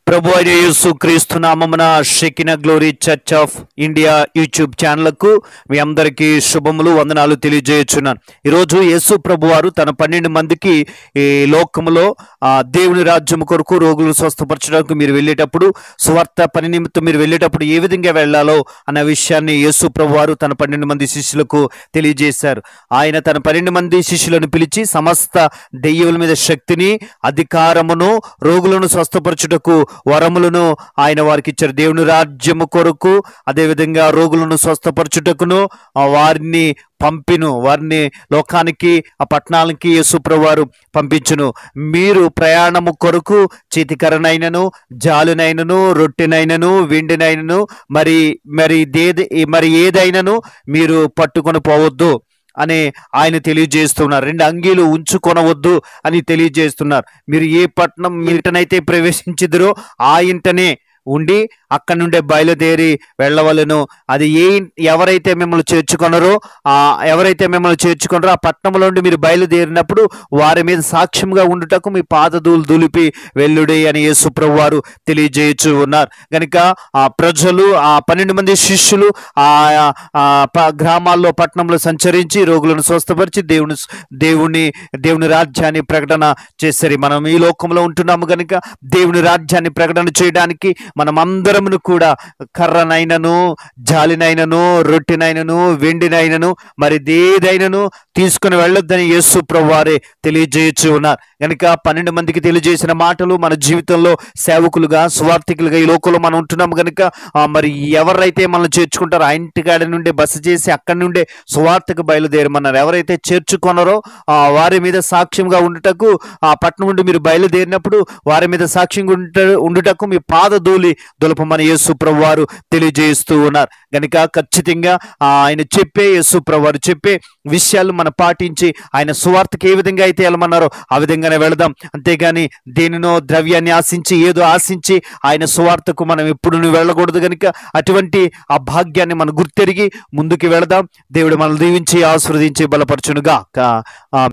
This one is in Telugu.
ప్రభు అయిన యేసు క్రీస్తు నామమున Shekinah glory church of India YouTube ఛానల్కు మీ అందరికీ శుభములు వందనాలు తెలియజేయుచున్నాను. ఈరోజు యేసు ప్రభు వారు తన 12 మందికి ఈ లోకములో దేవుని రాజ్యం కొరకు రోగులను స్వస్థపరచడానికి మీరు వెళ్ళేటప్పుడు, సువార్త పని నిమిత్తం మీరు వెళ్ళేటప్పుడు ఏ విధంగా వెళ్ళాలో అన్న విషయాన్ని యేసు ప్రభు వారు తన 12 మంది శిష్యులకు తెలియజేశారు. ఆయన తన 12 మంది శిష్యులను పిలిచి సమస్త దెయ్యముల మీద శక్తిని, అధికారమును, రోగులను స్వస్థపరచుటకు వరములను ఆయన వారికి ఇచ్చారు. దేవుని రాజ్యము కొరకు, అదేవిధంగా రోగులను స్వస్థపరచుటకును వారిని లోకానికి, ఆ పట్టణాలకి యేసుప్రభు వారు పంపించును. మీరు ప్రయాణము కొరకు చేతికరనైనను, జాలునైనను, రొట్టెనైనను, వెండినైనను మరి ఏదైనను మీరు పట్టుకొని పోవద్దు అని ఆయన తెలియజేస్తున్నారు. 2 అంగీలు ఉంచుకొనవద్దు అని తెలియజేస్తున్నారు. మీరు ఏ పట్టణం ఇంటనైతే ప్రవేశించిదిరో ఆ ఇంటనే ఉండి అక్కడి నుండే బయలుదేరి వెళ్ళవలను. అది ఎవరైతే మిమ్మల్ని చేర్చుకున్నారో ఆ పట్టణంలో నుండి మీరు బయలుదేరినప్పుడు వారి మీద సాక్ష్యంగా ఉండుటకు మీ పాదధూళి దులిపి వెల్లుడి అని యేసుప్రభు వారు తెలియజేయచ్చు ఉన్నారు. కనుక ఆ ప్రజలు, ఆ 12 మంది శిష్యులు గ్రామాల్లో, పట్టణంలో సంచరించి రోగులను స్వస్థపరిచి దేవుని రాజ్యాన్ని ప్రకటన చేశారు. మనం ఈ లోకంలో ఉంటున్నాము కనుక దేవుని రాజ్యాన్ని ప్రకటన చేయడానికి మనం అందరమును కూడా కర్రనైనను, జాలినైనను, రొట్టెనైనను, వెండినైనను మరి ఏదైనను తీసుకుని వెళ్ళొద్దని యేసు ప్రభు వారే తెలియజేయచ్చు ఉన్నారు. కనుక 12 మందికి తెలియజేసిన మాటలు మన జీవితంలో సేవకులుగా, సువార్థికులుగా ఈ లోకంలో మనం ఉంటున్నాము కనుక మరి ఎవరైతే మనల్ని చేర్చుకుంటారో ఆ ఇంటికాడ నుండి బస చేసి అక్కడి నుండే సువార్తకు బయలుదేరమన్నారు. ఎవరైతే చేర్చుకున్నారో వారి మీద సాక్ష్యంగా ఉండుటకు, ఆ పట్టణం నుండి మీరు బయలుదేరినప్పుడు వారి మీద సాక్ష్యంగా ఉండుటకు మీ పాదధూళి దులపమని యేసు ప్రభు వారు తెలియజేస్తూ ఉన్నారు. కనుక ఖచ్చితంగా ఆయన యేసు ప్రభు వారు చెప్పే విషయాలు మనం పాటించి ఆయన సువార్తకు ఏ విధంగా అయితే వెళ్ళమన్నారో ఆ విధంగానే వెళదాం. అంతేగాని దేనినో ద్రవ్యాన్ని ఆశించి, ఏదో ఆశించి ఆయన సువార్తకు మనం ఎప్పుడు వెళ్ళకూడదు. కనుక అటువంటి ఆ భాగ్యాన్ని మనం గుర్తెరిగి ముందుకు వెళదాం. దేవుడు మనల్ని దీవించి ఆశీర్వదించి బలపరచునుగా.